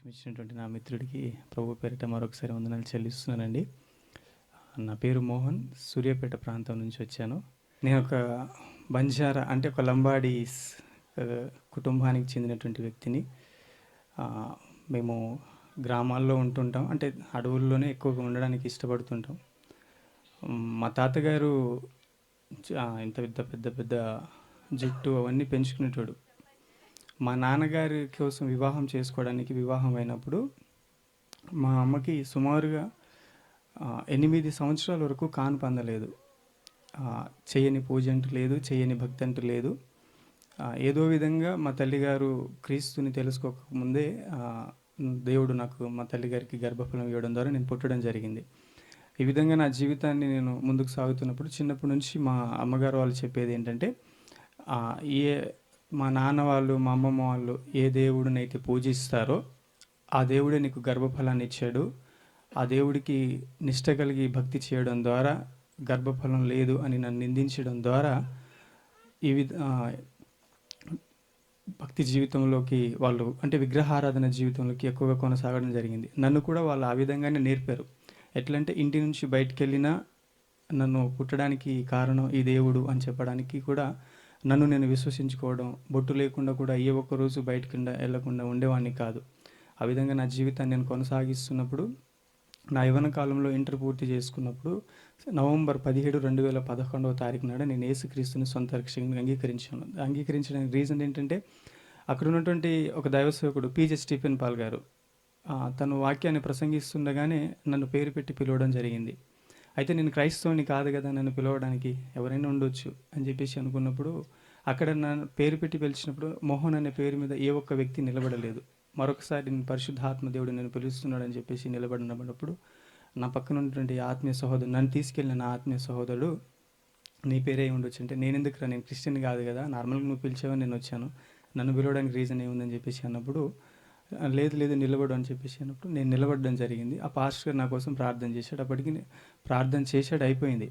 అవకాశం ఇచ్చినటువంటి నా మిత్రుడికి ప్రభు పేరిట మరొకసారి వందనాలు చెల్లిస్తున్నానండి. నా పేరు మోహన్. సూర్యాపేట ప్రాంతం నుంచి వచ్చాను. నేను ఒక బంజారా అంటే ఒక లంబాడీస్ కుటుంబానికి చెందినటువంటి వ్యక్తిని. మేము గ్రామాల్లో ఉంటుంటాం. అంటే అడవుల్లోనే ఎక్కువగా ఉండడానికి ఇష్టపడుతుంటాం. మా తాతగారు ఇంత పెద్ద పెద్ద పెద్ద జుట్టు అవన్నీ పెంచుకునేటోడు. మా నాన్నగారి కోసం వివాహం చేసుకోవడానికి వివాహం అయినప్పుడు మా అమ్మకి సుమారుగా 8 సంవత్సరాల వరకు కాను పొందలేదు. చేయని పూజ అంటూ లేదు, చేయని భక్తి అంటూ లేదు. ఏదో విధంగా మా తల్లిగారు క్రీస్తుని తెలుసుకోకముందే దేవుడు నాకు మా తల్లిగారికి గర్భఫలం ఇవ్వడం ద్వారా నేను పుట్టడం జరిగింది. ఈ విధంగా నా జీవితాన్ని నేను ముందుకు సాగుతున్నప్పుడు చిన్నప్పటి నుంచి మా అమ్మగారు వాళ్ళు చెప్పేది ఏంటంటే, ఏ మా నాన్న వాళ్ళు మా అమ్మమ్మ వాళ్ళు ఏ దేవుడినైతే పూజిస్తారో ఆ దేవుడే నీకు గర్భఫలాన్ని ఇచ్చాడు. ఆ దేవుడికి నిష్ట కలిగి భక్తి చేయడం ద్వారా గర్భఫలం లేదు అని నన్ను నిందించడం ద్వారా ఈ భక్తి జీవితంలోకి వాళ్ళు అంటే విగ్రహారాధన జీవితంలోకి ఎక్కువగా కొనసాగడం జరిగింది. నన్ను కూడా వాళ్ళు ఆ విధంగానే నేర్పారు. ఎట్లంటే ఇంటి నుంచి బయటికి వెళ్ళినా నన్ను పుట్టడానికి కారణం ఈ దేవుడు అని చెప్పడానికి కూడా నన్ను నేను విశ్వసించుకోవడం, బొట్టు లేకుండా కూడా ఏ ఒక్కరోజు బయటకు వెళ్ళకుండా ఉండేవాడిని కాదు. ఆ విధంగా నా జీవితాన్ని నేను కొనసాగిస్తున్నప్పుడు నా యవ్వన కాలంలో ఇంటర్ పూర్తి చేసుకున్నప్పుడు నవంబర్ 17, 2011 నాడు నేను యేసుక్రీస్తుని సొంత రక్షకునిగా అంగీకరించాను. అంగీకరించడానికి రీజన్ ఏంటంటే అక్కడ ఉన్నటువంటి ఒక దైవ సేవకుడు పీజే స్టీఫెన్ పాల్ గారు తను వాక్యాన్ని ప్రసంగిస్తుండగానే నన్ను పేరు పెట్టి పిలవడం జరిగింది. అయితే నేను క్రైస్తవుని కాదు కదా, నన్ను పిలవడానికి ఎవరైనా ఉండొచ్చు అని చెప్పేసి అనుకున్నప్పుడు అక్కడ నన్ను పేరు పెట్టి పిలిచినప్పుడు మోహన్ అనే పేరు మీద ఏ ఒక్క వ్యక్తి నిలబడలేదు. మరొకసారి నేను పరిశుద్ధాత్మ దేవుడు నేను పిలుస్తున్నాడు అని చెప్పేసి నిలబడినప్పుడు నా పక్కన ఉన్నటువంటి ఆత్మీయ సహోదరుడు, నన్ను తీసుకెళ్ళిన నా ఆత్మీయ సహోదరుడు, నీ పేరే ఉండొచ్చు అంటే, నేను ఎందుకురా, నేను క్రిస్టియన్ కాదు కదా, నార్మల్గా నువ్వు పిలిచావని నేను వచ్చాను, నన్ను పిలవడానికి రీజన్ ఏముందని చెప్పేసి అన్నప్పుడు, లేదు లేదు నిలబడు అని చెప్పేసి అన్నప్పుడు నేను నిలబడడం జరిగింది. ఆ పాస్టర్ గారు నా కోసం ప్రార్థన చేశాడు. అప్పటికి ప్రార్థన చేశాడు, అయిపోయింది.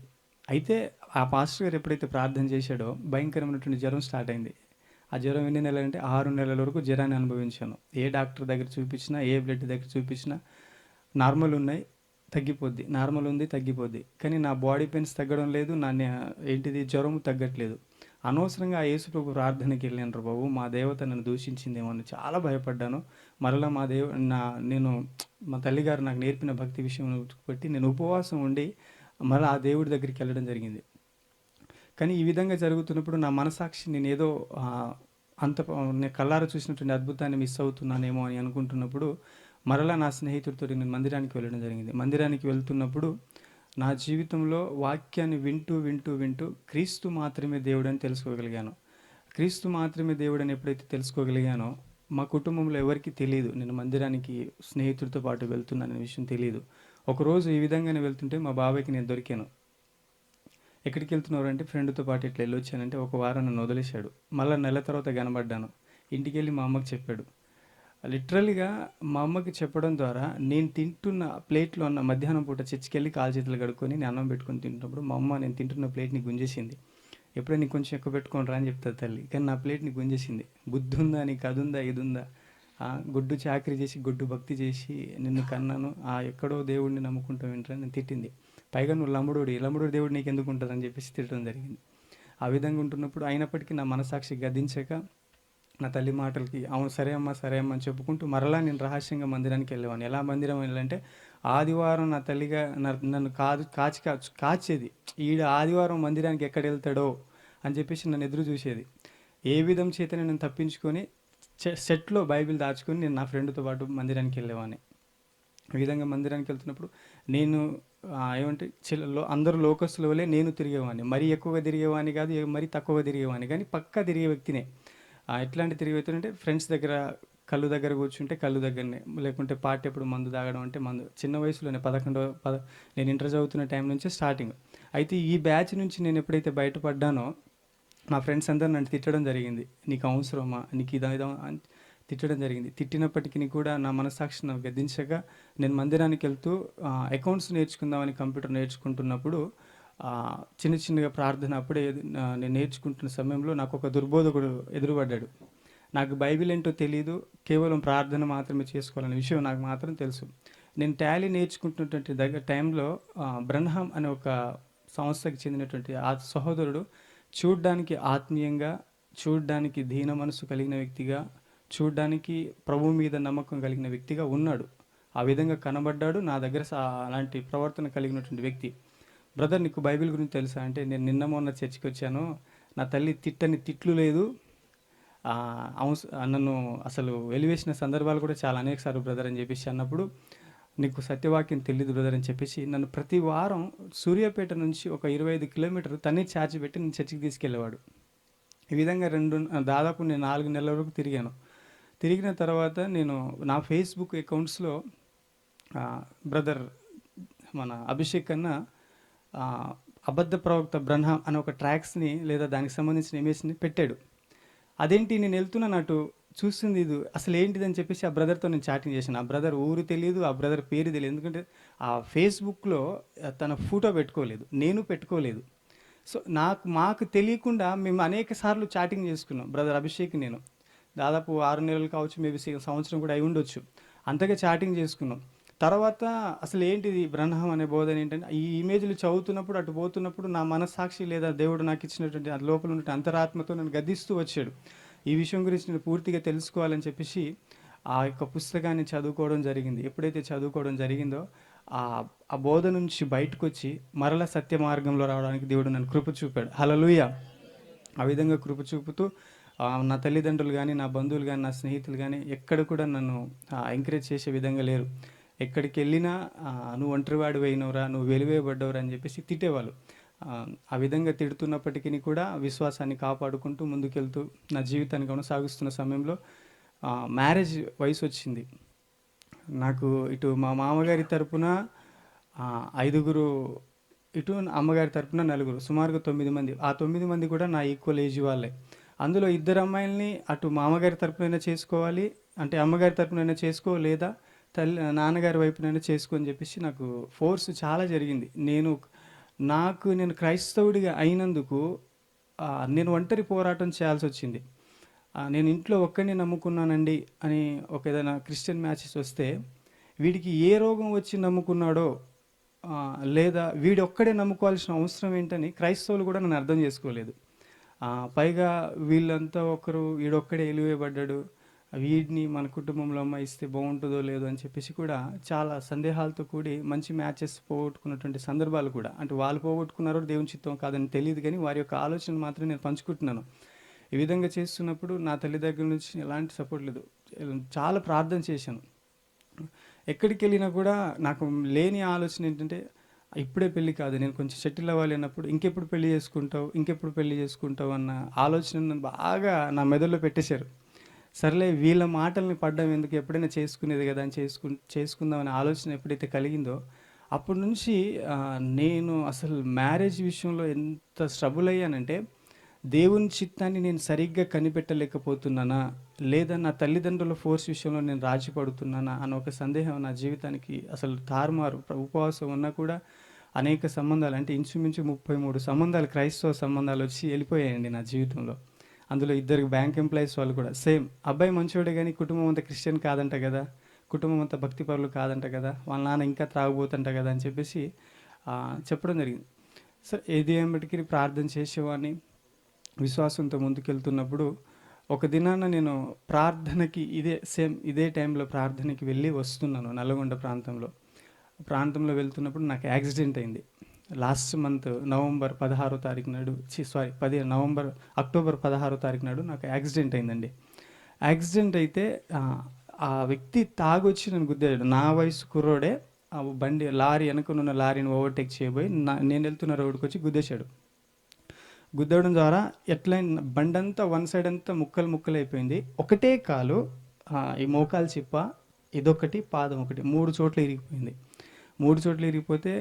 అయితే ఆ పాస్టర్ గారు ఎప్పుడైతే ప్రార్థన చేశాడో భయంకరమైనటువంటి జ్వరం స్టార్ట్ అయింది. ఆ జ్వరం ఎన్ని నెలలు అంటే 6 నెలల వరకు జ్వరాన్ని అనుభవించాను. ఏ డాక్టర్ దగ్గర చూపించినా, ఏ బ్లడ్ దగ్గర చూపించినా నార్మల్ ఉన్నాయి తగ్గిపోద్ది, నార్మల్ ఉంది తగ్గిపోద్ది, కానీ నా బాడీ పెయిన్స్ తగ్గడం లేదు, నా ఏంటిది జ్వరం తగ్గట్లేదు. అనవసరంగా ఆ యేసుప్రభు ప్రార్థనకి వెళ్ళాను బాబు, మా దేవత నన్ను దూషించిందేమో అని చాలా భయపడ్డాను. మరలా నేను మా తల్లిగారు నాకు నేర్పిన భక్తి విషయం బట్టి నేను ఉపవాసం ఉండి మళ్ళీ ఆ దేవుడి దగ్గరికి వెళ్ళడం జరిగింది. కానీ ఈ విధంగా జరుగుతున్నప్పుడు నా మనసాక్షి నేను ఏదో నేను కళ్ళారా చూసినటువంటి అద్భుతాన్ని మిస్ అవుతున్నానేమో అని అనుకుంటున్నప్పుడు మరలా నా స్నేహితుడితో నేను మందిరానికి వెళ్ళడం జరిగింది. మందిరానికి వెళ్తున్నప్పుడు నా జీవితంలో వాక్యాన్ని వింటూ వింటూ వింటూ క్రీస్తు మాత్రమే దేవుడని తెలుసుకోగలిగాను. క్రీస్తు మాత్రమే దేవుడని ఎప్పుడైతే తెలుసుకోగలిగానో మా కుటుంబంలో ఎవరికి తెలియదు నేను మందిరానికి స్నేహితుడితో పాటు వెళ్తున్నాననే విషయం తెలియదు. ఒకరోజు ఈ విధంగానే వెళ్తుంటే మా బాబాయ్కి నేను దొరికాను. ఎక్కడికి వెళ్తున్నారు అంటే, ఫ్రెండ్తో పాటు ఇట్లా వెళ్ళొచ్చానంటే ఒక వారం నన్ను వదిలేశాడు. మళ్ళీ నెల తర్వాత కనబడ్డాను. ఇంటికి వెళ్ళి మా అమ్మకి చెప్పాడు. లిటరల్గా మా అమ్మకి చెప్పడం ద్వారా నేను తింటున్న ప్లేట్లో ఉన్న మధ్యాహ్నం పూట చర్చికి వెళ్ళి కాలు చేతులు కడుక్కొని నేను అన్నం పెట్టుకొని తింటున్నప్పుడు మా అమ్మ నేను తింటున్న ప్లేట్ని గుంజేసింది. ఎప్పుడైనా నీకు కొంచెం ఎక్కువ పెట్టుకొని రా అని చెప్తుంది తల్లి, కానీ నా ప్లేట్ని గుంజేసింది. బుద్ధి ఉందా నీకు, అది ఉందా ఇది ఉందా, గుడ్డు చాకరీ చేసి గుడ్డు భక్తి చేసి నిన్ను కన్నాను, ఎక్కడో దేవుడిని నమ్ముకుంటావు ఏంటని నేను తిట్టింది. పైగా నువ్వు లంబడోడి దేవుడు నీకు ఎందుకు ఉంటుందని చెప్పేసి తిట్టడం జరిగింది. ఆ విధంగా ఉంటున్నప్పుడు అయినప్పటికీ నా మనసాక్షి గద్దించాక నా తల్లి మాటలకి అవును సరే అమ్మ అని చెప్పుకుంటూ మరలా నేను రహస్యంగా మందిరానికి వెళ్ళేవాడిని. ఎలా మందిరం వెళ్ళాలంటే, ఆదివారం నా తల్లిగా నన్ను కాచేది. ఈడ ఆదివారం మందిరానికి ఎక్కడ వెళ్తాడో అని చెప్పేసి నన్ను ఎదురు చూసేది. ఏ విధం చేతనే నేను తప్పించుకొని సెట్లో బైబిల్ దాచుకొని నేను నా ఫ్రెండ్తో పాటు మందిరానికి వెళ్ళేవాడిని. ఈ విధంగా మందిరానికి వెళ్తున్నప్పుడు నేను ఏమంటే అందరూ లోకస్తుల వల్లే నేను తిరిగేవాడిని. మరీ ఎక్కువగా తిరిగేవాడిని కాదు, మరీ తక్కువగా తిరిగేవాడిని, కానీ పక్కా తిరిగే వ్యక్తినే. ఎట్లాంటి తిరిగి వ్యక్తులు అంటే, ఫ్రెండ్స్ దగ్గర కళ్ళు దగ్గర కూర్చుంటే కళ్ళు దగ్గరనే, లేకుంటే పార్టీ ఎప్పుడు మందు తాగడం అంటే మందు. చిన్న వయసులోనే నేను ఇంటర్ చదువుతున్న టైం నుంచే స్టార్టింగ్. అయితే ఈ బ్యాచ్ నుంచి నేను ఎప్పుడైతే బయటపడ్డానో మా ఫ్రెండ్స్ అందరూ నన్ను తిట్టడం జరిగింది. నీకు అవసరమా, నీకు ఇదో అని తిట్టడం జరిగింది. తిట్టినప్పటికీ కూడా నా మనసాక్షి నాకు గద్దించక నేను మందిరానికి వెళ్తూ అకౌంట్స్ నేర్చుకుందామని కంప్యూటర్ నేర్చుకుంటున్నప్పుడు చిన్నగా ప్రార్థన అప్పుడే నేను నేర్చుకుంటున్న సమయంలో నాకు ఒక దుర్బోధకుడు ఎదురుపడ్డాడు. నాకు బైబిల్ ఏంటో తెలీదు. కేవలం ప్రార్థన మాత్రమే చేసుకోవాలనే విషయం నాకు మాత్రం తెలుసు. నేను టాలీ నేర్చుకుంటున్నటువంటి టైంలో బ్రన్హామ్ అనే ఒక సంస్థకి చెందినటువంటి ఆ సహోదరుడు చూడ్డానికి ఆత్మీయంగా, చూడ్డానికి దీన మనసు కలిగిన వ్యక్తిగా, చూడ్డానికి ప్రభువు మీద నమ్మకం కలిగిన వ్యక్తిగా ఉన్నాడు. ఆ విధంగా కనబడ్డాడు. నా దగ్గర అలాంటి ప్రవర్తన కలిగినటువంటి వ్యక్తి. బ్రదర్ నీకు బైబిల్ గురించి తెలుసా అంటే, నేను నిన్న మొన్న చర్చికి వచ్చాను, నా తల్లి తిట్టని తిట్లు లేదు, నన్ను అసలు వెలివేసిన సందర్భాలు కూడా చాలా అనేక సార్లు బ్రదర్ అని చెప్పేసి అన్నప్పుడు, నీకు సత్యవాక్యం తెలియదు బ్రదర్ అని చెప్పేసి నన్ను ప్రతి వారం సూర్యాపేట నుంచి ఒక 25 కిలోమీటర్లు తనే ఛార్జ్ పెట్టి నేను చర్చికి తీసుకెళ్ళేవాడు. ఈ విధంగా దాదాపు నేను 4 నెలల వరకు తిరిగాను. తిరిగిన తర్వాత నేను నా ఫేస్బుక్ అకౌంట్స్లో బ్రదర్ మన అభిషేక్ అన్న అబద్ధ ప్రవక్త బ్రన్హామ్ అనే ఒక ట్రాక్స్ని లేదా దానికి సంబంధించిన ఇమేజ్ని పెట్టాడు. అదేంటి నేను వెళ్తున్నాను అటు, చూస్తుంది ఇది అసలు ఏంటిదని చెప్పేసి ఆ బ్రదర్తో నేను చాటింగ్ చేశాను. ఆ బ్రదర్ ఊరు తెలియదు, ఆ బ్రదర్ పేరు తెలియదు. ఎందుకంటే ఆ ఫేస్బుక్లో తన ఫోటో పెట్టుకోలేదు, నేను పెట్టుకోలేదు. సో మాకు తెలియకుండా మేము అనేక సార్లు చాటింగ్ చేసుకున్నాం బ్రదర్ అభిషేక్ నేను. దాదాపు 6 నెలలు కావచ్చు, మేబీ సంవత్సరం కూడా అయి ఉండొచ్చు. అంతగా చాటింగ్ చేసుకున్నాం. తర్వాత అసలు ఏంటిది బ్రన్హామ్ అనే బోధన ఏంటంటే, ఈ ఇమేజ్లు చదువుతున్నప్పుడు అటు పోతున్నప్పుడు నా మనస్సాక్షి లేదా దేవుడు నాకు ఇచ్చినటువంటి లోపల ఉన్న అంతరాత్మతో నన్ను గద్దిస్తూ వచ్చాడు. ఈ విషయం గురించి నేను పూర్తిగా తెలుసుకోవాలని చెప్పేసి ఆ యొక్క పుస్తకాన్ని చదువుకోవడం జరిగింది. ఎప్పుడైతే చదువుకోవడం జరిగిందో ఆ బోధ నుంచి బయటకు వచ్చి మరల సత్య మార్గంలో రావడానికి దేవుడు నన్ను కృప చూపాడు. హల్లెలూయా. ఆ విధంగా కృప చూపుతూ నా తల్లిదండ్రులు కానీ, నా బంధువులు కానీ, నా స్నేహితులు కానీ ఎక్కడ కూడా నన్ను ఎంకరేజ్ చేసే విధంగా లేరు. ఎక్కడికి వెళ్ళినా నువ్వు ఒంటరివాడివి అయినవురా, నువ్వు వెలివేయబడ్డవురా అని చెప్పేసి తిట్టేవాళ్ళు. ఆ విధంగా తిడుతున్నప్పటికీ కూడా విశ్వాసాన్ని కాపాడుకుంటూ ముందుకెళ్తూ నా జీవితాన్ని కొనసాగిస్తున్న సమయంలో మ్యారేజ్ వయసు వచ్చింది నాకు. ఇటు మా మామగారి తరపున 5గురు, ఇటు అమ్మగారి తరపున 4, సుమారుగా 9 మంది. ఆ 9 మంది కూడా నా ఈక్వల్ ఏజ్ వాళ్ళే. అందులో 2 అమ్మాయిల్ని అటు మామగారి తరపునైనా చేసుకోవాలి, అంటే అమ్మగారి తరపునైనా చేసుకో, లేదా నాన్నగారి వైపునైనా చేసుకో అని చెప్పేసి నాకు ఫోర్స్ చాలా జరిగింది. నేను క్రైస్తవుడిగా అయినందుకు నేను ఒంటరి పోరాటం చేయాల్సి వచ్చింది. నేను ఇంట్లో ఒక్కడిని నమ్ముకున్నానండి అని ఏదైనా క్రిస్టియన్ మ్యాచెస్ వస్తే, వీడికి ఏ రోగం వచ్చి నమ్ముకున్నాడో లేదా వీడి ఒక్కడే నమ్ముకోవాల్సిన అవసరం ఏంటని క్రైస్తవులు కూడా నన్ను అర్థం చేసుకోలేదు. పైగా వీళ్ళంతా వీడొక్కడే ఎలివేయబడ్డాడు, వీడిని మన కుటుంబంలో అమ్మాయి ఇస్తే బాగుంటుందో లేదో అని చెప్పేసి కూడా చాలా సందేహాలతో కూడి మంచి మ్యాచెస్ పోగొట్టుకున్నటువంటి సందర్భాలు కూడా, అంటే వాళ్ళు పోగొట్టుకున్నారో దేవుని చిత్తం కాదని తెలియదు, కానీ వారి యొక్క ఆలోచన మాత్రం నేను పంచుకుంటున్నాను. ఈ విధంగా చేస్తున్నప్పుడు నా తల్లి దగ్గర నుంచి ఎలాంటి సపోర్ట్ లేదు. చాలా ప్రార్థన చేశాను. ఎక్కడికి వెళ్ళినా కూడా నాకు లేని ఆలోచన ఏంటంటే, ఇప్పుడే పెళ్ళి కాదు, నేను కొంచెం సెటిల్ అవ్వాలి అన్నప్పుడు ఇంకెప్పుడు పెళ్ళి చేసుకుంటావు అన్న ఆలోచన బాగా నా మెదడులో పెట్టేశారు. సర్లే వీళ్ళ మాటల్ని పడ్డం ఎందుకు, ఎప్పుడైనా చేసుకునేది కదా అని చేసుకుందామనే ఆలోచన ఎప్పుడైతే కలిగిందో అప్పటి నుంచి నేను అసలు మ్యారేజ్ విషయంలో ఎంత స్ట్రగుల్ అయ్యానంటే, దేవుని చిత్తాన్ని నేను సరిగ్గా కనిపెట్టలేకపోతున్నానా, లేదా నా తల్లిదండ్రుల ఫోర్స్ విషయంలో నేను రాజీ పడుతున్నానా అన్న ఒక సందేహం నా జీవితానికి అసలు తారుమారు. ఉపవాసం ఉన్నా కూడా అనేక సంబంధాలు, అంటే ఇంచుమించు 33 సంబంధాలు, క్రైస్తవ సంబంధాలు వచ్చి వెళ్ళిపోయాయండి నా జీవితంలో. అందులో 2 బ్యాంక్ ఎంప్లాయీస్ వాళ్ళు కూడా సేమ్. అబ్బాయి మంచివాడే కానీ కుటుంబం అంతా క్రిస్టియన్ కాదంట కదా, కుటుంబం అంతా భక్తిపరులు కాదంట కదా, వాళ్ళ నాన్న ఇంకా త్రాగుబోతంట కదా అని చెప్పేసి చెప్పడం జరిగింది. సరే ఏది ఏమిటికి ప్రార్థన చేసేవాడిని. విశ్వాసంతో ముందుకెళ్తున్నప్పుడు ఒక దినాన నేను ప్రార్థనకి ఇదే టైంలో ప్రార్థనకి వెళ్ళి వస్తున్నాను. నల్గొండ ప్రాంతంలో వెళ్తున్నప్పుడు నాకు యాక్సిడెంట్ అయింది. లాస్ట్ మంత్ అక్టోబర్ 16 తారీఖు నాడు నాకు యాక్సిడెంట్ అయిందండి. యాక్సిడెంట్ అయితే ఆ వ్యక్తి తాగొచ్చి నన్ను గుద్దాడు. నా వయసు కుర్రోడే లారీ వెనకనున్న లారీని ఓవర్టేక్ చేయబోయి నేను వెళ్తున్న రోడ్డుకి వచ్చి గుద్దేశాడు. గుద్దడం ద్వారా బండంతా వన్ సైడ్ అంతా ముక్కలు అయిపోయింది. ఒకటే కాలు, ఈ మోకాలు చిప్ప, ఇదొకటి, పాదం ఒకటి, 3 చోట్ల ఇరిగిపోయింది. 3 చోట్ల ఇరిగిపోతే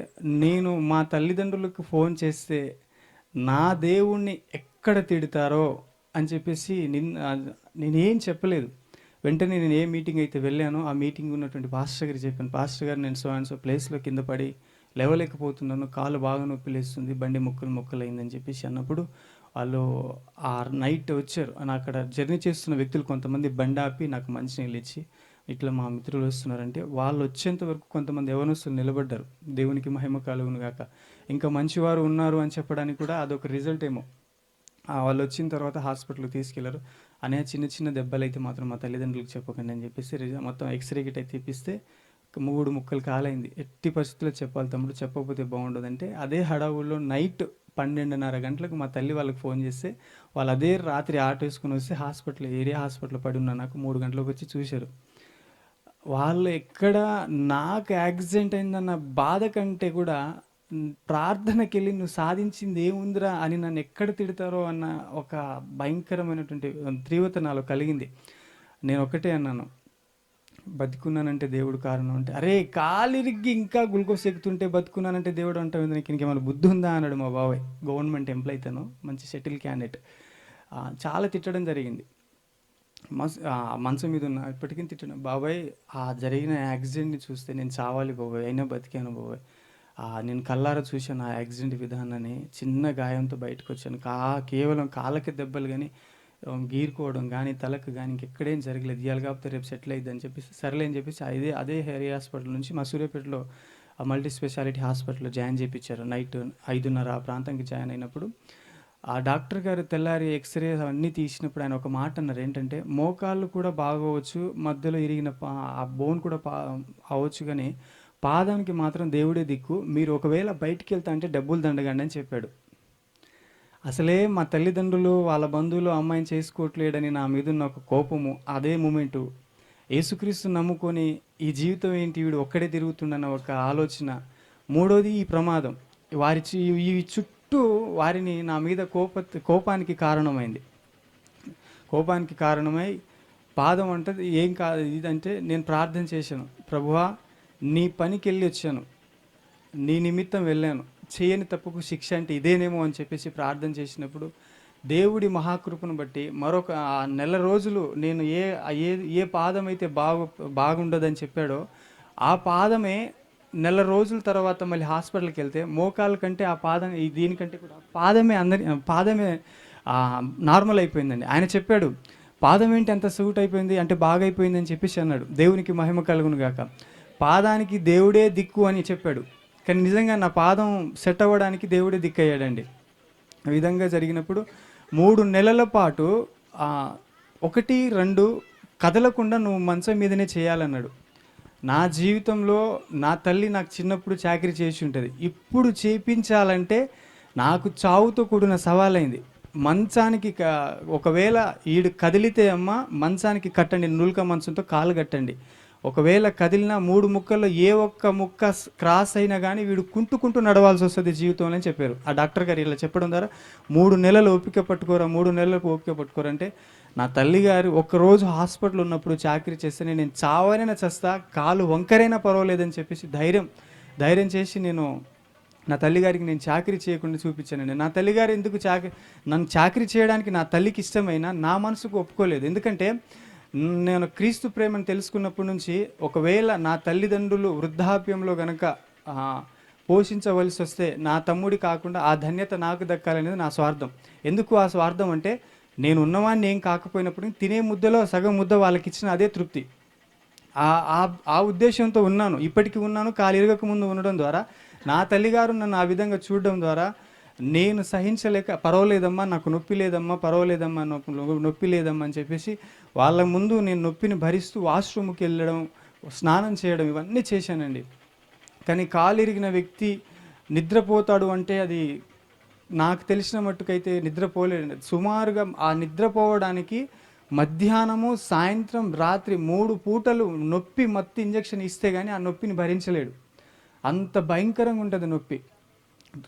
నేను మా తల్లిదండ్రులకు ఫోన్ చేస్తే నా దేవుణ్ణి ఎక్కడ తిడతారో అని చెప్పేసి నేనేం చెప్పలేదు. వెంటనే నేను ఏ మీటింగ్ అయితే వెళ్ళానో ఆ మీటింగ్ ఉన్నటువంటి పాస్టర్ గారికి చెప్పాను, పాస్టర్ గారు నేను సో ప్లేస్లో కింద పడి లేవలేకపోతున్నాను, కాలు బాగా నొప్పి లేస్తుంది, బండి ముక్కలు అయిందని చెప్పేసి అన్నప్పుడు వాళ్ళు ఆ నైట్ వచ్చారు. అక్కడ జర్నీ చేస్తున్న వ్యక్తులు కొంతమంది బండి ఆపి నాకు మంచినీళ్ళు ఇచ్చి, ఇట్లా మా మిత్రులు వస్తున్నారంటే వాళ్ళు వచ్చేంత వరకు కొంతమంది యవ్వనస్తులు నిలబడ్డారు. దేవునికి మహిమ కలుగును గాక. ఇంకా మంచివారు ఉన్నారు అని చెప్పడానికి కూడా అదొక రిజల్ట్ ఏమో. వాళ్ళు వచ్చిన తర్వాత హాస్పిటల్‌కి తీసుకెళ్లారు. "అన్నయ్య చిన్న చిన్న దెబ్బలైతే మాత్రం మా తల్లిదండ్రులకు చెప్పకండి" అని చెప్పేసి మొత్తం ఎక్స్‌రే గిట్ట తీపిస్తే 3 ముక్కలు కాలైంది. "ఎట్టి పరిస్థితుల్లో చెప్పాలి తమ్ముడు, చెప్పకపోతే బాగుండదంటే" అదే హడావుడిలో నైట్ 12:30 గంటలకు మా తల్లి వాళ్ళకి ఫోన్ చేస్తే, వాళ్ళు అదే రాత్రి ఆటో వేసుకొని వస్తే ఏరియా హాస్పిటల్‌లో పడి ఉన్న నాకు 3 గంటలకు వచ్చి చూశారు. వాళ్ళు ఎక్కడ నాకు యాక్సిడెంట్ అయిందన్న బాధ కంటే కూడా ప్రార్థనకెళ్ళి "నువ్వు సాధించింది ఏముందిరా" అని నన్ను ఎక్కడ తిడతారో అన్న ఒక భయంకరమైనటువంటి తీవ్రత నాలో కలిగింది. నేను ఒకటే అన్నాను, బతికున్నానంటే దేవుడు కారణం అంటే, "అరే కాలిరిగ్గి ఇంకా గ్లూకోజ్ ఎక్కుతుంటే బతుకున్నానంటే దేవుడు అంటావు, నీకు ఇంకేమైనా బుద్ధి ఉందా" అన్నాడు మా బాబాయ్. గవర్నమెంట్ ఎంప్లాయ్ తను, మంచి సెటిల్ క్యాండిడేట్. చాలా తిట్టడం జరిగింది. మంచం మీద ఉన్న ఇప్పటికీ తిట్టను, "బాబాయ్ ఆ జరిగిన యాక్సిడెంట్ని చూస్తే నేను చావాలి బాబాయ్, అయినా బతికాను బాబాయ్. నేను కళ్ళారా చూశాను ఆ యాక్సిడెంట్ విధానాన్ని. చిన్న గాయంతో బయటకు వచ్చాను. కేవలం కాళ్ళకి దెబ్బలు కానీ గీరుకోవడం కానీ తలకు కానీ ఇంకెక్కడేం జరగలేదు. ఇవాళ కాకపోతే రేపు సెటిల్ అయ్యిద్ది అని చెప్పేసి సరేలే అని చెప్పేసి అదే ఏరియా హాస్పిటల్ నుంచి మా సూర్యాపేటలో మల్టీ స్పెషాలిటీ హాస్పిటల్లో జాయిన్ చేయించారు. నైట్ 5:30 ఆ ప్రాంతానికి జాయిన్ అయినప్పుడు ఆ డాక్టర్ గారు తెల్లారి ఎక్స్రే అవన్నీ తీసినప్పుడు ఆయన ఒక మాట అన్నారు. ఏంటంటే, మోకాళ్ళు కూడా బాగోవచ్చు, మధ్యలో ఇరిగిన ఆ బోన్ కూడా అవ్వచ్చు, కానీ పాదానికి మాత్రం దేవుడే దిక్కు. మీరు ఒకవేళ బయటికి వెళ్తా అంటే డబ్బులు దండగండి అని చెప్పాడు. అసలే మా తల్లిదండ్రులు వాళ్ళ బంధువులు అమ్మాయిని చేసుకోవట్లేడని నా మీద ఉన్న ఒక కోపము, అదే మూమెంటు యేసుక్రీస్తు నమ్ముకొని ఈ జీవితం ఏంటి వీడు ఒక్కడే తిరుగుతుండన్న ఒక ఆలోచన, మూడోది ఈ ప్రమాదం ఈ చుట్టూ వారిని నా మీద కోపానికి కారణమైంది. కోపానికి కారణమై పాదం అంటది ఏం కాదు ఇదంటే నేను ప్రార్థన చేశాను, ప్రభువా నీ పనికి వెళ్ళి వచ్చాను, నీ నిమిత్తం వెళ్ళాను, చేయని తప్పుకు శిక్ష అంటే ఇదేనేమో అని చెప్పేసి ప్రార్థన చేసినప్పుడు దేవుడి మహాకృపను బట్టి మరొక నెల రోజులు నేను ఏ పాదం అయితే బాగుండదని చెప్పాడో ఆ పాదమే నెల రోజుల తర్వాత మళ్ళీ హాస్పిటల్కి వెళ్తే మోకాల కంటే ఆ పాదం దీనికంటే కూడా పాదమే నార్మల్ అయిపోయిందండి. ఆయన చెప్పాడు, "పాదం ఏంటి అంత సూట్ అయిపోయింది అంటే బాగా అయిపోయింది" అని చెప్పేసి అన్నాడు. దేవునికి మహిమ కలుగును గాక. పాదానికి దేవుడే దిక్కు అని చెప్పాడు, కానీ నిజంగా నా పాదం సెట్ అవ్వడానికి దేవుడే దిక్కు అయ్యాడండి. ఆ విధంగా జరిగినప్పుడు 3 నెలల పాటు 1, 2 కదలకుండా నువ్వు మంచం మీదనే చేయాలన్నాడు. నా జీవితంలో నా తల్లి నాకు చిన్నప్పుడు చాకరీ చేసి ఉంటుంది, ఇప్పుడు చేయించాలంటే నాకు చావుతో కూడిన సవాలైంది. మంచానికి ఒకవేళ ఈడు కదిలితే అమ్మ మంచానికి కట్టండి, నులక మంచంతో కాలు కట్టండి. ఒకవేళ కదిలిన 3 ముక్కల్లో ఏ ఒక్క ముక్క క్రాస్ అయినా కానీ వీడు కుంటూ నడవాల్సి వస్తుంది జీవితంలో అని చెప్పారు. ఆ డాక్టర్ గారు ఇలా చెప్పడం ద్వారా 3 నెలలు ఓపిక పట్టుకోరా, 3 నెలలకు ఓపిక పట్టుకోరంటే, నా తల్లిగారు ఒక్కరోజు హాస్పిటల్ ఉన్నప్పుడు చాకరీ చేస్తే నేను చావనైనా చస్తా, కాలు వంకరైనా పర్వాలేదని చెప్పేసి ధైర్యం చేసి నేను నా తల్లిగారికి నేను చాకరీ చేయకుండా చూపించానండి. నా తల్లిగారు ఎందుకు నన్ను చాకరీ చేయడానికి నా తల్లికి ఇష్టమైనా నా మనసుకు ఒప్పుకోలేదు. ఎందుకంటే నేను క్రీస్తు ప్రేమను తెలుసుకున్నప్పటి నుంచి ఒకవేళ నా తల్లిదండ్రులు వృద్ధాప్యంలో గనక పోషించవలసి వస్తే నా తమ్ముడి కాకుండా ఆ ధన్యత నాకు దక్కాలనేది నా స్వార్థం. ఎందుకు ఆ స్వార్థం అంటే, నేను ఉన్నవాడిని ఏం కాకపోయినప్పుడు తినే ముద్దలో సగం ముద్ద వాళ్ళకి ఇచ్చిన అదే తృప్తి. ఆ ఉద్దేశంతో ఉన్నాను, ఇప్పటికీ ఉన్నాను. కాలిరగక ముందు ఉండడం ద్వారా నా తల్లిగారు నన్ను ఆ విధంగా చూడడం ద్వారా నేను సహించలేక, పర్వాలేదమ్మా నాకు నొప్పి లేదమ్మా, పర్వాలేదమ్మా నొప్పి లేదమ్మా అని చెప్పేసి వాళ్ళ ముందు నేను నొప్పిని భరిస్తూ వాష్రూమ్కి వెళ్ళడం, స్నానం చేయడం ఇవన్నీ చేశానండి. కానీ కాలిరిగిన వ్యక్తి నిద్రపోతాడు అంటే అది నాకు తెలిసిన మట్టుకైతే నిద్రపోలేడు. సుమారుగా ఆ నిద్రపోవడానికి మధ్యాహ్నము, సాయంత్రం, రాత్రి 3 పూటలు నొప్పి మత్తు ఇంజెక్షన్ ఇస్తే కానీ ఆ నొప్పిని భరించలేడు. అంత భయంకరంగా ఉంటుంది నొప్పి.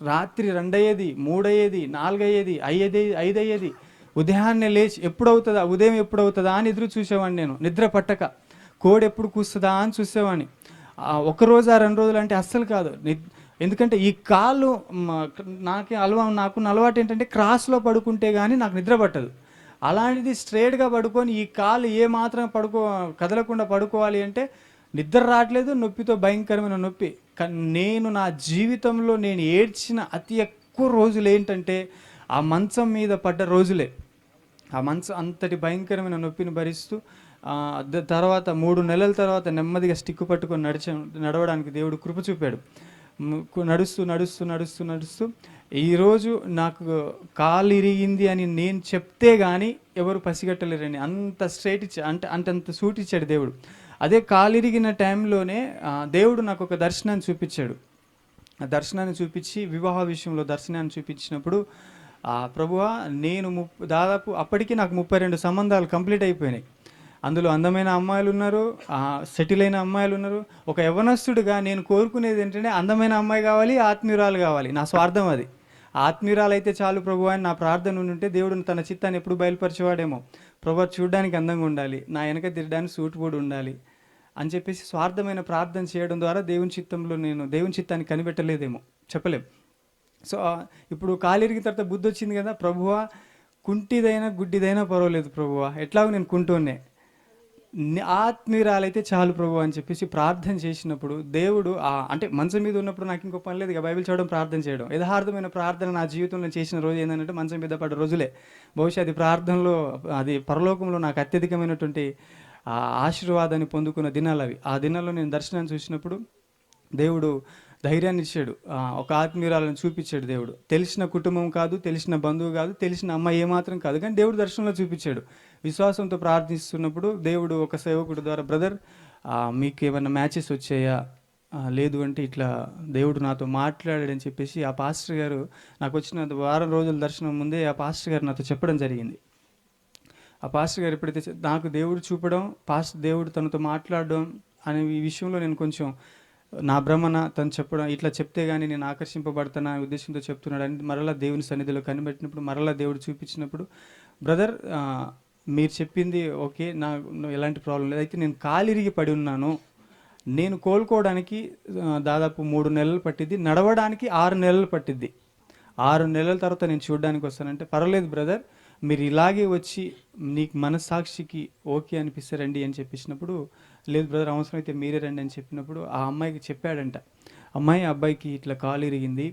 రాత్రి 2 అయ్యేది, 3 అయ్యేది, 4 అయ్యేది, 5 అయ్యేది. ఉదయాన్నే లేచి ఉదయం ఎప్పుడవుతుందా అని ఎదురు చూసేవాడిని నేను, నిద్ర పట్టక. కోడి ఎప్పుడు కూస్తుందా అని చూసేవాడిని. ఒకరోజు 2 రోజులు అంటే అస్సలు కాదు. ఎందుకంటే ఈ కాళ్ళు నాకున్న అలవాటు ఏంటంటే క్రాస్లో పడుకుంటే కానీ నాకు నిద్ర పట్టదు. అలాంటిది స్ట్రేట్గా పడుకొని ఈ కాలు ఏ మాత్రం కదలకుండా పడుకోవాలి అంటే నిద్ర రావట్లేదు, నొప్పితో భయంకరమైన నొప్పి. కానీ నేను నా జీవితంలో నేను ఏడ్చిన అతి ఎక్కువ రోజులు ఏంటంటే ఆ మంచం మీద పడ్డ రోజులే. ఆ మంచం అంతటి భయంకరమైన నొప్పిని భరిస్తూ తర్వాత 3 నెలల తర్వాత నెమ్మదిగా స్టిక్ పట్టుకొని నడవడానికి దేవుడు కృప చూపాడు. నడుస్తూ నడుస్తూ నడుస్తూ నడుస్తూ ఈరోజు నాకు కాలు ఇరిగింది అని నేను చెప్తే కానీ ఎవరు పసిగట్టలేరని అంత స్ట్రైట్ అంత సూట్ ఇచ్చాడు దేవుడు. అదే కాలు ఇరిగిన టైంలోనే దేవుడు నాకు ఒక దర్శనాన్ని చూపించాడు. ఆ దర్శనాన్ని చూపించి వివాహ విషయంలో దర్శనాన్ని చూపించినప్పుడు ప్రభువా, నేను దాదాపు అప్పటికి నాకు 32 సంబంధాలు కంప్లీట్ అయిపోయినాయి. అందులో అందమైన అమ్మాయిలు ఉన్నారు, సెటిల్ అయిన అమ్మాయిలు ఉన్నారు. ఒక యవ్వనస్తుడిగా నేను కోరుకునేది ఏంటంటే అందమైన అమ్మాయి కావాలి, ఆత్మీయురాలు కావాలి. నా స్వార్థం అది. ఆత్మీయురాలు అయితే చాలు ప్రభు అని నా ప్రార్థన ఉంటే దేవుడు తన చిత్తాన్ని ఎప్పుడు బయలుపరిచేవాడేమో. ప్రభు చూడడానికి అందంగా ఉండాలి, నా వెనక తిరగడానికి సూట్ కూడా ఉండాలి అని చెప్పేసి స్వార్థమైన ప్రార్థన చేయడం ద్వారా దేవుని చిత్తంలో నేను దేవుని చిత్తాన్ని కనిపెట్టలేదేమో, చెప్పలేం. సో ఇప్పుడు కాలిరిగిన తర్వాత బుద్ధి వచ్చింది కదా, ప్రభువా కుంటిదైనా గుడ్డిదైనా పర్వాలేదు ప్రభువా, ఎట్లాగో నేను కుంటూనే, ఆత్మీయురాలైతే చాలు ప్రభు అని చెప్పేసి ప్రార్థన చేసినప్పుడు దేవుడు అంటే మంచం మీద ఉన్నప్పుడు నాకు ఇంకో పని లేదు ఇక బైబిల్ చదవడం, ప్రార్థన చేయడం. యథార్థమైన ప్రార్థన నా జీవితంలో చేసిన రోజు ఏంటంటే మంచం మీద పడ్డ రోజులే. బహుశా అది ప్రార్థనలో, అది పరలోకంలో నాకు అత్యధికమైనటువంటి ఆశీర్వాదాన్ని పొందుకున్న దినాలు అవి. ఆ దినాల్లో నేను దర్శనాన్ని చూసినప్పుడు దేవుడు ధైర్యాన్ని ఇచ్చాడు, ఒక ఆత్మీయురాలను చూపించాడు దేవుడు. తెలిసిన కుటుంబం కాదు, తెలిసిన బంధువు కాదు, తెలిసిన అమ్మాయి ఏమాత్రం కాదు, కానీ దేవుడు దర్శనంలో చూపించాడు. విశ్వాసంతో ప్రార్థిస్తున్నప్పుడు దేవుడు ఒక సేవకుడు ద్వారా, బ్రదర్ మీకు ఏమైనా మ్యాచెస్ వచ్చాయా, లేదు అంటే ఇట్లా దేవుడు నాతో మాట్లాడాడని చెప్పేసి ఆ పాస్టర్ గారు నాకు వచ్చిన వారం రోజుల దర్శనం ముందే ఆ పాస్టర్ గారు నాతో చెప్పడం జరిగింది. ఆ పాస్టర్ గారు ఎప్పుడైతే నాకు దేవుడు చూపడం, దేవుడు తనతో మాట్లాడడం అనే ఈ విషయంలో నేను కొంచెం నా భ్రమణ తను చెప్పడం, ఇట్లా చెప్తే కానీ నేను ఆకర్షింపబడతానా అనే ఉద్దేశంతో చెప్తున్నాడు అని మరలా దేవుని సన్నిధిలో కనిపెట్టినప్పుడు మరలా దేవుడు చూపించినప్పుడు, బ్రదర్ మీరు చెప్పింది ఓకే, నాకు ఎలాంటి ప్రాబ్లం లేదు, అయితే నేను కాలిరిగి పడి ఉన్నాను, నేను కోలుకోవడానికి దాదాపు 3 నెలలు పట్టిద్ది, నడవడానికి 6 నెలలు పట్టిద్ది, 6 నెలల తర్వాత నేను చూడడానికి వస్తానంటే, పర్వాలేదు బ్రదర్ మీరు ఇలాగే వచ్చి నీకు మనస్సాక్షికి ఓకే అనిపిస్తే రండి అని చెప్పేసినప్పుడు, లేదు బ్రదర్ అవసరం అయితే మీరే రండి అని చెప్పినప్పుడు ఆ అమ్మాయికి చెప్పాడంట, అమ్మాయి అబ్బాయికి ఇట్లా కాలు ఇరిగింది,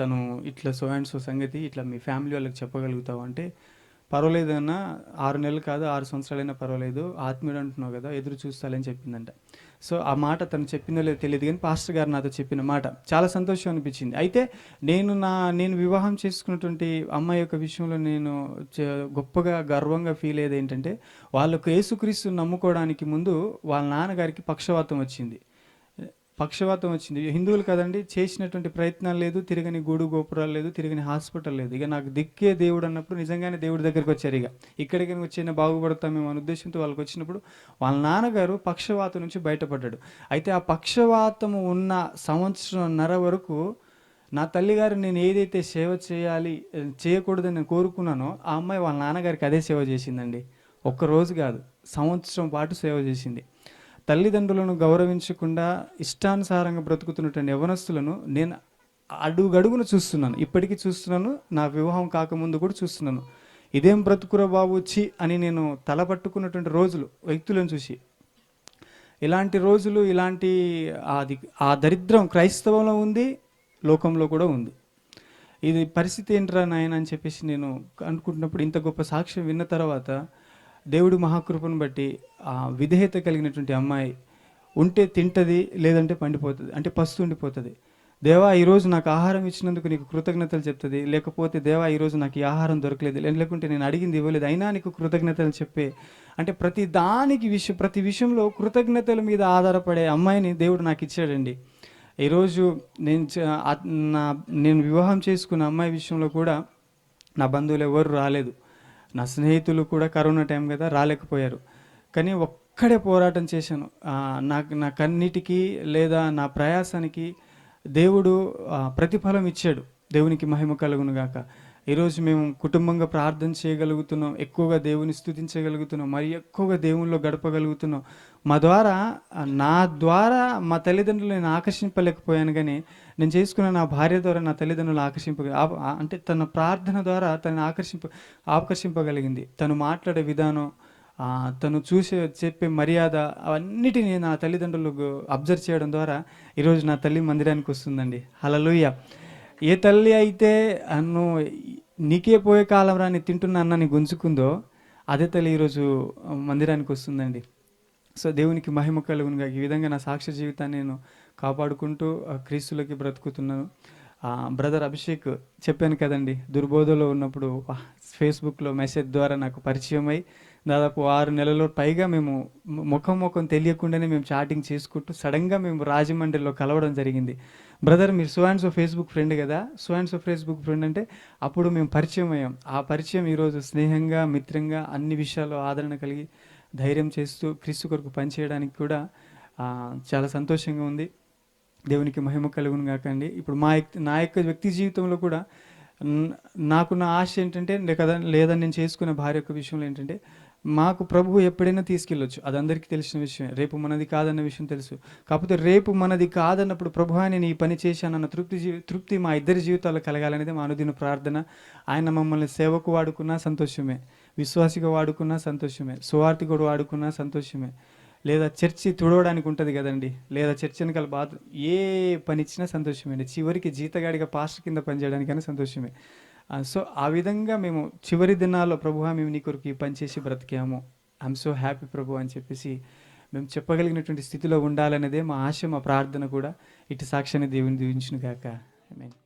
తను ఇట్లా సో అండ్ సో సంగతి ఇట్లా మీ ఫ్యామిలీ వాళ్ళకి చెప్పగలుగుతావు అంటే, పర్వాలేదన్నా 6 నెలలు కాదు 6 సంవత్సరాలైనా పర్వాలేదు, ఆత్మీయుడు అంటున్నావు కదా ఎదురు చూస్తాలని చెప్పిందంట. సో ఆ మాట తను చెప్పిందో లేదో తెలియదు, కానీ పాస్టర్ గారు నాతో చెప్పిన మాట చాలా సంతోషం అనిపించింది. అయితే నేను వివాహం చేసుకున్నటువంటి అమ్మాయి యొక్క విషయంలో నేను గొప్పగా గర్వంగా ఫీల్ అయ్యేది ఏంటంటే, వాళ్ళకు యేసుక్రీస్తు నమ్ముకోవడానికి ముందు వాళ్ళ నాన్నగారికి పక్షవాతం వచ్చింది. హిందువులు కదండి, చేసినటువంటి ప్రయత్నాలు లేదు, తిరగని గూడు గోపురాలు లేదు, తిరగని హాస్పిటల్ లేదు. ఇక నాకు దిక్కే దేవుడు అన్నప్పుడు నిజంగానే దేవుడి దగ్గరికి వచ్చారు. ఇక ఇక్కడికి వచ్చిన బాగుపడతామేమో అనే ఉద్దేశంతో వాళ్ళకి వచ్చినప్పుడు వాళ్ళ నాన్నగారు పక్షవాతం నుంచి బయటపడ్డాడు. అయితే ఆ పక్షవాతము ఉన్న సంవత్సరంన్నర వరకు నా తల్లిగారు నేను ఏదైతే సేవ చేయకూడదని నేను కోరుకున్నానో ఆ అమ్మాయి వాళ్ళ నాన్నగారికి అదే సేవ చేసిందండి. ఒక్కరోజు కాదు, సంవత్సరం పాటు సేవ చేసింది. తల్లిదండ్రులను గౌరవించకుండా ఇష్టానుసారంగా బ్రతుకుతున్నటువంటి యవనస్తులను నేను అడుగడుగును చూస్తున్నాను, ఇప్పటికీ చూస్తున్నాను, నా వివాహం కాకముందు కూడా చూస్తున్నాను. ఇదేం బ్రతుకురా బాబు వచ్చి అని నేను తలపట్టుకున్నటువంటి రోజులు, వ్యక్తులను చూసి. ఇలాంటి రోజులు, ఇలాంటి ఆ దరిద్రం క్రైస్తవంలో ఉంది, లోకంలో కూడా ఉంది. ఇది పరిస్థితి ఏంట్రా నాయన అని చెప్పేసి నేను అనుకుంటున్నప్పుడు, ఇంత గొప్ప సాక్ష్యం విన్న తర్వాత దేవుడి మహాకృపను బట్టి ఆ విధేయత కలిగినటువంటి అమ్మాయి ఉంటే తింటుంది, లేదంటే పండిపోతుంది, అంటే పస్తు ఉండిపోతుంది. దేవా ఈరోజు నాకు ఆహారం ఇచ్చినందుకు నీకు కృతజ్ఞతలు చెప్తుంది, లేకపోతే దేవా ఈరోజు నాకు ఈ ఆహారం దొరకలేదు, లేకుంటే నేను అడిగింది ఇవ్వలేదు అయినా నీకు కృతజ్ఞతలు చెప్పే, అంటే ప్రతి విషయంలో కృతజ్ఞతల మీద ఆధారపడే అమ్మాయిని దేవుడు నాకు ఇచ్చాడండి. ఈరోజు నేను వివాహం చేసుకున్న అమ్మాయి విషయంలో కూడా నా బంధువులు ఎవరు రాలేదు, నా స్నేహితులు కూడా కరోనా టైం కదా రాలేకపోయారు, కానీ ఒక్కడే పోరాటం చేశాను. నా కన్నిటికి లేదా నా ప్రయాసానికి దేవుడు ప్రతిఫలం ఇచ్చాడు. దేవునికి మహిమ కలుగును గాక. ఈరోజు మేము కుటుంబంగా ప్రార్థన చేయగలుగుతున్నాం, ఎక్కువగా దేవుని స్తుతించగలుగుతున్నాం, మరి ఎక్కువగా దేవునిలో గడపగలుగుతున్నాం. నా ద్వారా మా తల్లిదండ్రులు నేను ఆకర్షింపలేకపోయాను, కానీ నేను చేసుకున్న నా భార్య ద్వారా నా తల్లిదండ్రులు అంటే తన ప్రార్థన ద్వారా తనని ఆకర్షింపగలిగింది. తను మాట్లాడే విధానం, తను చెప్పే మర్యాద, అవన్నిటిని నా తల్లిదండ్రులు అబ్జర్వ్ చేయడం ద్వారా ఈరోజు నా తల్లి మందిరానికి వస్తుందండి. హల్లెలూయా. ఏ తల్లి అయితే అన్ను నీకే పోయే కాలం రాని తింటున్న అన్నాన్ని గుంజుకుందో అదే తల్లి ఈరోజు మందిరానికి వస్తుందండి. సో దేవునికి మహిమ కలుగునుగా. ఈ విధంగా నా సాక్ష్య జీవితాన్ని నేను కాపాడుకుంటూ క్రీస్తులకి బ్రతుకుతున్నాను. బ్రదర్ అభిషేక్ చెప్పాను కదండి, దుర్బోధలో ఉన్నప్పుడు ఫేస్బుక్లో మెసేజ్ ద్వారా నాకు పరిచయమై దాదాపు 6 నెలల పైగా మేము ముఖం తెలియకుండానే మేము చాటింగ్ చేసుకుంటూ సడన్గా మేము రాజమండ్రిలో కలవడం జరిగింది. బ్రదర్ మీరు so and so Facebook friend కదా, so and so Facebook friend అంటే అప్పుడు మేము పరిచయం అయ్యాం. ఆ పరిచయం ఈరోజు స్నేహంగా మిత్రంగా అన్ని విషయాల్లో ఆదరణ కలిగి ధైర్యం చేస్తూ క్రీస్తు కొరకు పనిచేయడానికి కూడా చాలా సంతోషంగా ఉంది. దేవునికి మహిమ కలుగును గాకండి. ఇప్పుడు నా యొక్క వ్యక్తి జీవితంలో కూడా నాకున్న ఆశ ఏంటంటే లేదా నేను చేసుకునే భార్య యొక్క విషయంలో ఏంటంటే మాకు ప్రభువు ఎప్పుడైనా తీసుకెళ్ళొచ్చు, అది అందరికీ తెలిసిన విషయమే. రేపు మనది కాదన్న విషయం తెలుసు. కాకపోతే రేపు మనది కాదన్నప్పుడు ప్రభువా నేను ఈ పని చేశానన్న తృప్తి మా ఇద్దరి జీవితాల్లో కలగాలనేది మా అనుదిన ప్రార్థన. ఆయన మమ్మల్ని సేవకు వాడుకున్నా సంతోషమే, విశ్వాసిగా వాడుకున్నా సంతోషమే, సువార్థికుడు వాడుకున్నా సంతోషమే, లేదా చర్చి తుడవడానికి ఉంటుంది కదండి, లేదా చర్చి వెనకాల ఏ పని ఇచ్చినా సంతోషమే. చివరికి జీతగాడిగా పాస్టర్ కింద పనిచేయడానికైనా సంతోషమే. సో ఆ విధంగా మేము చివరి దినాల్లో ప్రభువా మేము నీ కొరకు ఈ పని చేసి బ్రతికాము, ఐఎమ్ సో హ్యాపీ ప్రభు అని చెప్పేసి మేము చెప్పగలిగినటువంటి స్థితిలో ఉండాలనేదే మా ఆశ, మా ప్రార్థన కూడా. ఇటు సాక్ష్యాన్ని దేవుని దీవించును గాక. ఆమేన్.